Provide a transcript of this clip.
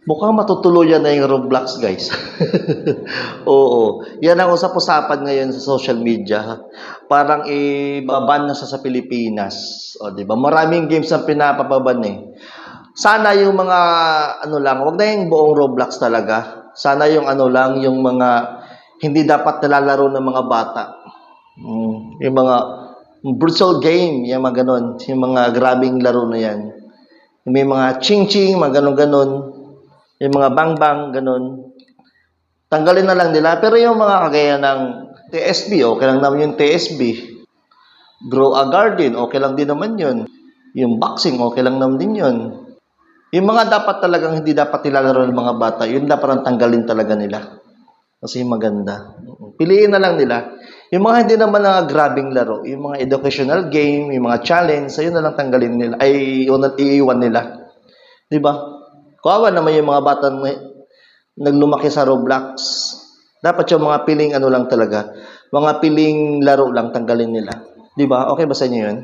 Mukhang matutuluyan na yung Roblox, guys. Oo. Yan ang usap-usapan ngayon sa social media. Parang ibaban na sa Pilipinas. O, di ba? Maraming games ang pinapababan eh. Sana yung mga ano lang, wag na yung buong Roblox talaga. Sana yung ano lang, yung mga hindi dapat nilalaro ng mga bata. Yung mga brutal game, yung mga ganon. Yung mga grabing laro na yan. May mga ching-ching, mga ganon-ganon. Yung mga bang-bang, ganon. Tanggalin na lang nila. Pero yung mga kagaya ng TSB, okay lang naman yung TSB. Grow a Garden, okay lang din naman yun. Yung boxing, okay lang naman din yun. Yung mga dapat talagang hindi dapat nilalaro ng mga bata, yun dapat ang tanggalin talaga nila. Kasi maganda. Piliin na lang nila. Yung mga hindi naman na grabing laro, yung mga educational game, yung mga challenge, ayun na lang tanggalin nila, ay iiwan nila. Di ba? Kawawa naman yung mga bata na naglumaki sa Roblox. Dapat yung mga piling ano lang talaga, mga piling laro lang tanggalin nila. Di ba? Okay ba sa inyo yun?